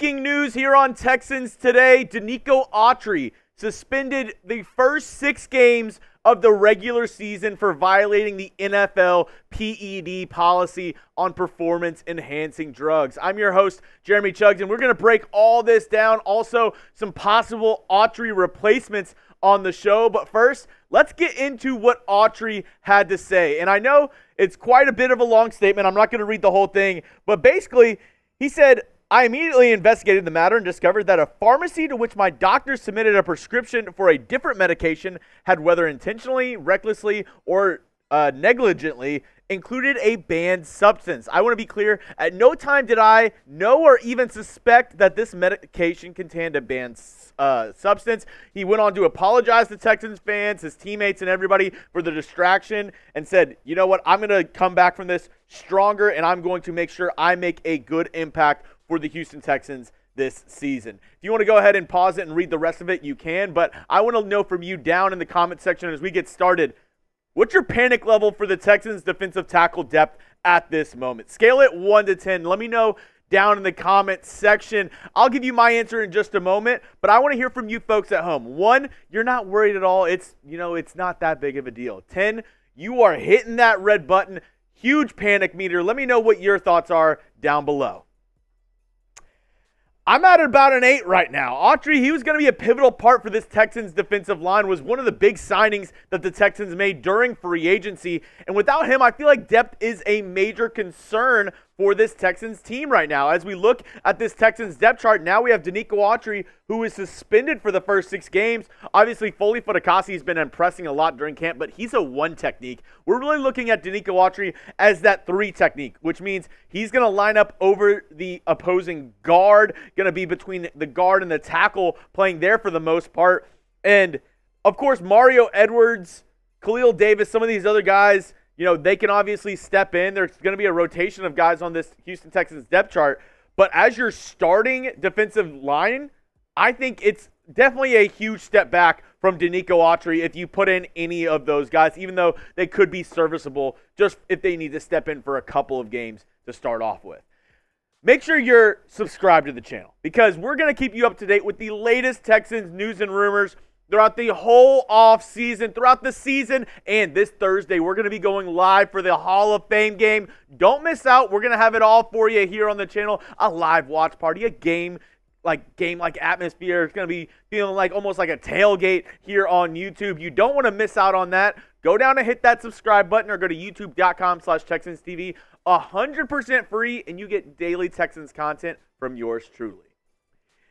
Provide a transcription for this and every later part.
Breaking news here on Texans Today. Denico Autry suspended the first 6 games of the regular season for violating the NFL PED policy on performance-enhancing drugs. I'm your host, Jeremy Chuggs, and we're going to break all this down. Also, some possible Autry replacements on the show. But first, let's get into what Autry had to say. And I know it's quite a bit of a long statement. I'm not going to read the whole thing. But basically, he said, I immediately investigated the matter and discovered that a pharmacy to which my doctor submitted a prescription for a different medication had, whether intentionally, recklessly, or negligently, included a banned substance. I want to be clear, at no time did I know or even suspect that this medication contained a banned substance. He went on to apologize to Texans fans, his teammates, and everybody for the distraction and said, you know what, I'm going to come back from this stronger, and I'm going to make sure I make a good impact for the Houston Texans this season. If you want to go ahead and pause it and read the rest of it, you can, but I want to know from you down in the comment section as we get started, what's your panic level for the Texans defensive tackle depth at this moment? Scale it 1 to 10. Let me know down in the comment section. I'll give you my answer in just a moment, but I want to hear from you folks at home. 1, you're not worried at all. It's not that big of a deal. 10, you are hitting that red button. Huge panic meter. Let me know what your thoughts are down below. I'm at about an 8 right now. Autry, he was going to be a pivotal part for this Texans defensive line, was one of the big signings that the Texans made during free agency. And without him, I feel like depth is a major concern for this Texans team right now. As we look at this Texans depth chart, now we have Denico Autry, who is suspended for the first 6 games. Obviously, Foley Fatukasi has been impressing a lot during camp, but he's a 1 technique. We're really looking at Denico Autry as that 3 technique, which means he's going to line up over the opposing guard, going to be between the guard and the tackle, playing there for the most part. And, of course, Mario Edwards, Khalil Davis, some of these other guys, they can obviously step in. There's going to be a rotation of guys on this Houston Texans depth chart. But as your starting defensive line, I think it's definitely a huge step back from Denico Autry if you put in any of those guys, even though they could be serviceable just if they need to step in for a couple of games to start off with. Make sure you're subscribed to the channel because we're going to keep you up to date with the latest Texans news and rumors throughout the whole off season, throughout the season, and this Thursday, we're going to be going live for the Hall of Fame game. Don't miss out. We're going to have it all for you here on the channel. A live watch party, a game-like atmosphere. It's going to be feeling like almost like a tailgate here on YouTube. You don't want to miss out on that. Go down and hit that subscribe button or go to youtube.com/TexansTV. 100% free, and you get daily Texans content from yours truly.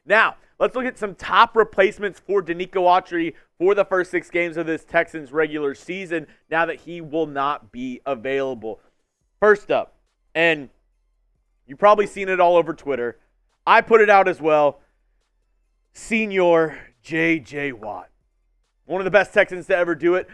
Now, let's look at some top replacements for Denico Autry for the first 6 games of this Texans regular season now that he will not be available. First up, and you've probably seen it all over Twitter, I put it out as well, Senior J.J. Watt. One of the best Texans to ever do it.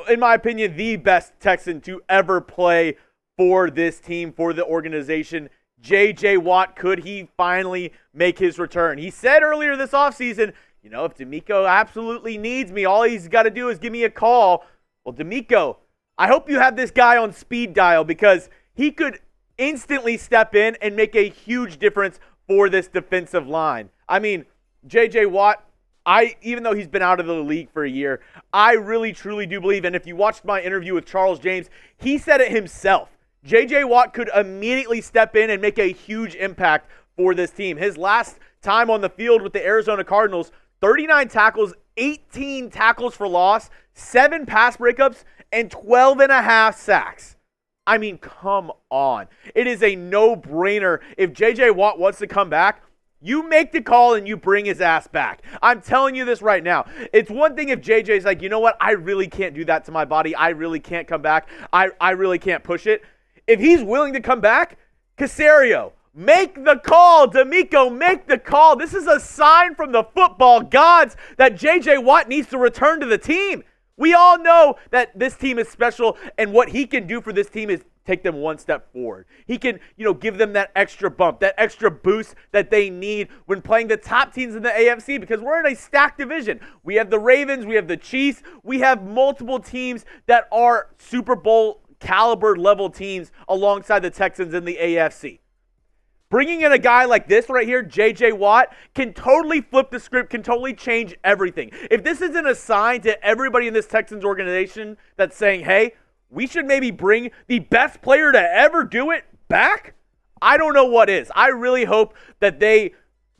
In my opinion, the best Texan to ever play for this team, for the organization. J.J. Watt, could he finally make his return? He said earlier this offseason, if Denico absolutely needs me, all he's got to do is give me a call. Well, Denico, I hope you have this guy on speed dial because he could instantly step in and make a huge difference for this defensive line. I mean, J.J. Watt, even though he's been out of the league for a year, I really, truly do believe, and if you watched my interview with Charles James, he said it himself. J.J. Watt could immediately step in and make a huge impact for this team. His last time on the field with the Arizona Cardinals, 39 tackles, 18 tackles for loss, 7 pass breakups, and 12.5 sacks. I mean, come on. It is a no-brainer. If J.J. Watt wants to come back, you make the call and you bring his ass back. I'm telling you this right now. It's one thing if JJ's like, you know what, I really can't do that to my body. I really can't come back. I really can't push it. If he's willing to come back, Caserio, make the call. D'Amico, make the call. This is a sign from the football gods that J.J. Watt needs to return to the team. We all know that this team is special, and what he can do for this team is take them one step forward. He can, give them that extra bump, that extra boost that they need when playing the top teams in the AFC because we're in a stacked division. We have the Ravens, we have the Chiefs, we have multiple teams that are Super Bowl caliber level teams alongside the Texans in the AFC. Bringing in a guy like this right here, J.J. Watt, can totally flip the script, can totally change everything. If this isn't a sign to everybody in this Texans organization that's saying, hey, we should maybe bring the best player to ever do it back, I don't know what is. I really hope that they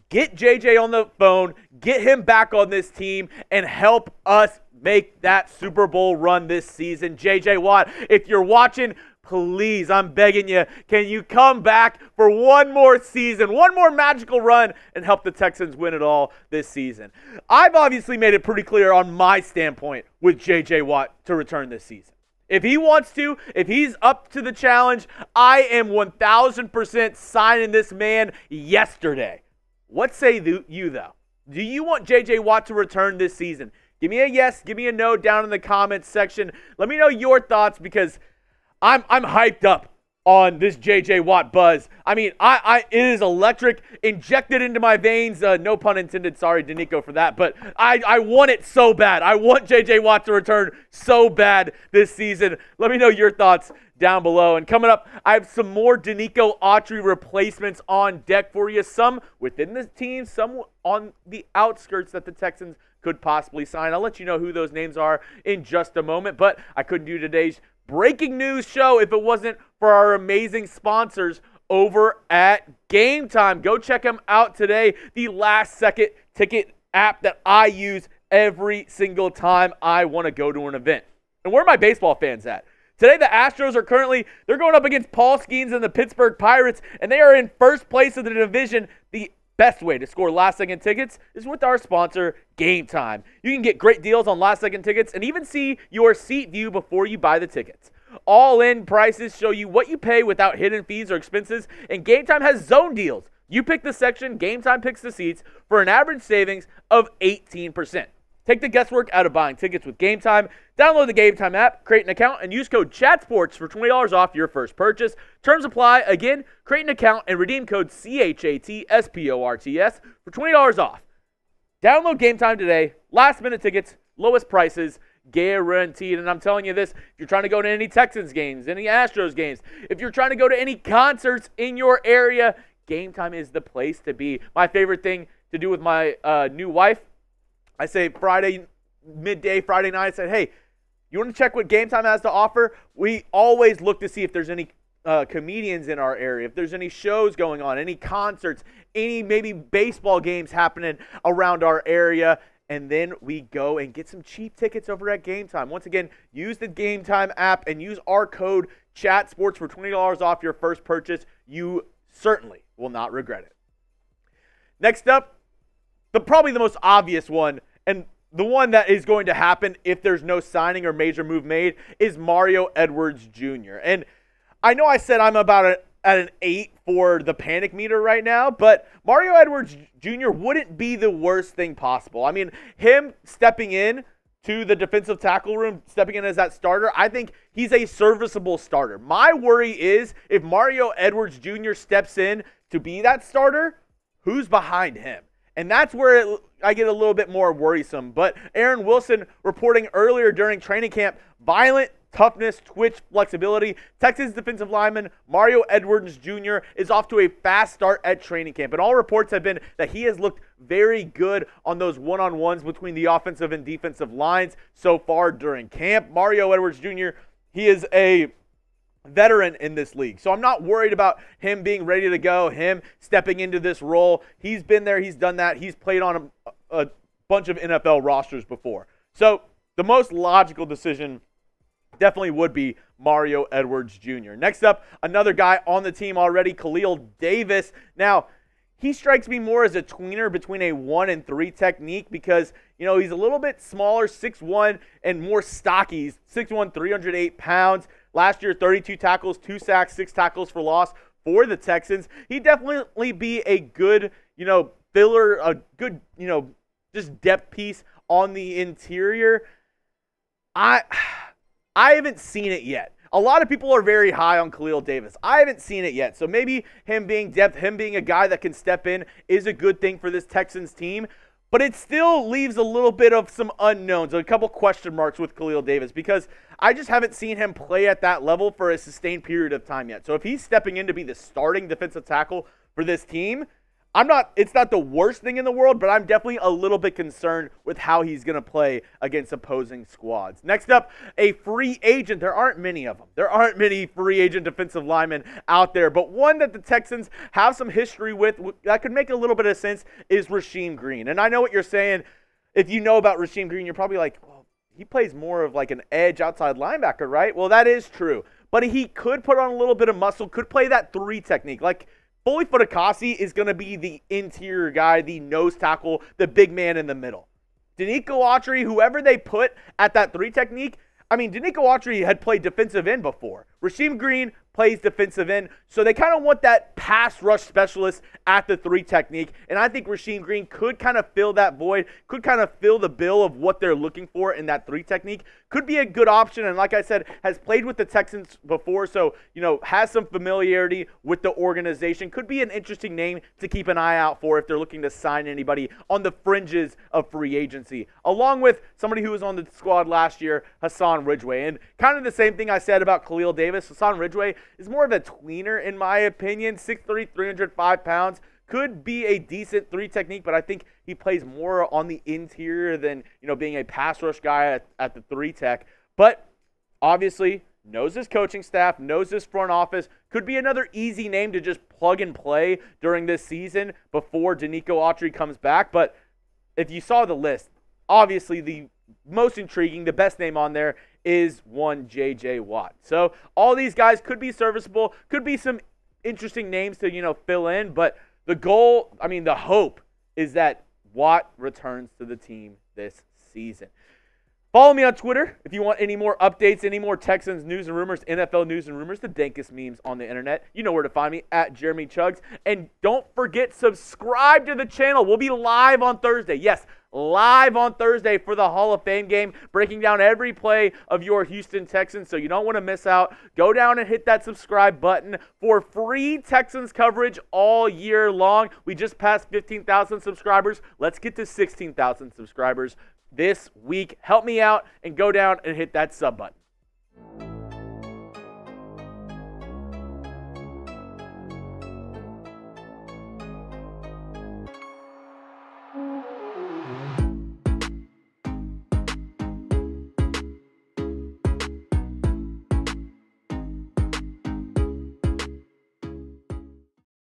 get JJ on the phone, get him back on this team, and help us make that Super Bowl run this season. JJ Watt, if you're watching, please, I'm begging you, can you come back for one more season, one more magical run, and help the Texans win it all this season? I've obviously made it pretty clear on my standpoint with J.J. Watt to return this season. If he wants to, if he's up to the challenge, I am 1,000% signing this man yesterday. What say you, though? Do you want J.J. Watt to return this season? Give me a yes, give me a no down in the comments section. Let me know your thoughts, because I'm hyped up on this J.J. Watt buzz. I mean, it is electric, injected into my veins. No pun intended. Sorry, Danico, for that. But I want it so bad. I want J.J. Watt to return so bad this season. Let me know your thoughts down below. And coming up, I have some more Danico Autry replacements on deck for you. Some within the team, some on the outskirts that the Texans could possibly sign. I'll let you know who those names are in just a moment. But I couldn't do today's breaking news show if it wasn't for our amazing sponsors over at Game Time. Go check them out today. The last-second ticket app that I use every single time I want to go to an event. And where are my baseball fans at? Today, the Astros are they're going up against Paul Skeens and the Pittsburgh Pirates, and they are in first place of the division. The best way to score last-second tickets is with our sponsor, Game Time. You can get great deals on last-second tickets and even see your seat view before you buy the tickets. All-in prices show you what you pay without hidden fees or expenses, and Game Time has zone deals. You pick the section, Game Time picks the seats for an average savings of 18%. Take the guesswork out of buying tickets with Game Time. Download the Game Time app, create an account, and use code CHATSPORTS for $20 off your first purchase. Terms apply. Again, create an account and redeem code CHATSPORTS for $20 off. Download Game Time today. Last-minute tickets, lowest prices, guaranteed. And I'm telling you this, if you're trying to go to any Texans games, any Astros games, if you're trying to go to any concerts in your area, Game Time is the place to be. My favorite thing to do with my new wife, I say Friday, midday, Friday night, I said, hey, you want to check what Game Time has to offer? We always look to see if there's any comedians in our area, if there's any shows going on, any concerts, any maybe baseball games happening around our area. And then we go and get some cheap tickets over at Game Time. Once again, use the Game Time app and use our code CHATSPORTS for $20 off your first purchase. You certainly will not regret it. Next up, probably the most obvious one, and the one that is going to happen if there's no signing or major move made, is Mario Edwards Jr. And I know I said I'm about at an 8 for the panic meter right now, but Mario Edwards Jr. wouldn't be the worst thing possible. I mean, him stepping in to the defensive tackle room, stepping in as that starter, I think he's a serviceable starter. My worry is if Mario Edwards Jr. steps in to be that starter, who's behind him? And that's where I get a little bit more worrisome. But Aaron Wilson reporting earlier during training camp, violent toughness, twitch, flexibility. Texas defensive lineman Mario Edwards Jr. is off to a fast start at training camp. And all reports have been that he has looked very good on those one-on-ones between the offensive and defensive lines so far during camp. Mario Edwards Jr., he is a veteran in this league. So I'm not worried about him being ready to go, him stepping into this role. He's been there. He's done that. He's played on a bunch of NFL rosters before. So the most logical decision definitely would be Mario Edwards Jr. Next up, another guy on the team already, Khalil Davis. Now, he strikes me more as a tweener between a 1 and 3 technique because, you know, he's a little bit smaller, 6'1", and more stocky. He's 6'1", 308 pounds. Last year, 32 tackles, 2 sacks, 6 tackles for loss for the Texans. He'd definitely be a good, filler, a good, just depth piece on the interior. I haven't seen it yet. A lot of people are very high on Khalil Davis. I haven't seen it yet. So maybe him being depth, him being a guy that can step in is a good thing for this Texans team. But it still leaves a little bit of some unknowns, a couple question marks with Khalil Davis because I just haven't seen him play at that level for a sustained period of time yet. So if he's stepping in to be the starting defensive tackle for this team. It's not the worst thing in the world, but I'm definitely a little bit concerned with how he's going to play against opposing squads. Next up, a free agent. There aren't many of them. There aren't many free agent defensive linemen out there, but one that the Texans have some history with that could make a little bit of sense is Rasheem Green. And I know what you're saying. If you know about Rasheem Green, you're probably like, well, he plays more of like an edge outside linebacker, right? Well, that is true. But he could put on a little bit of muscle, could play that 3 technique. Like, Foley Fatukasi is going to be the interior guy, the nose tackle, the big man in the middle. Denico Autry, whoever they put at that 3 technique, I mean, Denico Autry had played defensive end before. Rasheem Green plays defensive end, so they kind of want that pass rush specialist at the 3 technique, and I think Rasheem Green could kind of fill that void, could kind of fill the bill of what they're looking for in that 3 technique. Could be a good option, and like I said, has played with the Texans before, so, has some familiarity with the organization. Could be an interesting name to keep an eye out for if they're looking to sign anybody on the fringes of free agency, along with somebody who was on the squad last year, Hassan Ridgeway. And kind of the same thing I said about Khalil Davis. Hassan Ridgeway is more of a tweener, in my opinion. 6'3", 305 pounds. Could be a decent 3 technique, but I think he plays more on the interior than, being a pass rush guy at the 3 tech. But obviously knows his coaching staff, knows his front office. Could be another easy name to just plug and play during this season before Denico Autry comes back. But if you saw the list, obviously the most intriguing, the best name on there is one J.J. Watt. So all these guys could be serviceable, could be some interesting names to, fill in, but the goal, the hope is that Watt returns to the team this season. Follow me on Twitter if you want any more updates, any more Texans news and rumors, NFL news and rumors, the dankest memes on the internet. You know where to find me, at Jeremy Chugs. And don't forget, subscribe to the channel. We'll be live on Thursday. Yes, live on Thursday for the Hall of Fame game, breaking down every play of your Houston Texans, so you don't want to miss out. Go down and hit that subscribe button for free Texans coverage all year long. We just passed 15,000 subscribers. Let's get to 16,000 subscribers this week. Help me out and go down and hit that sub button.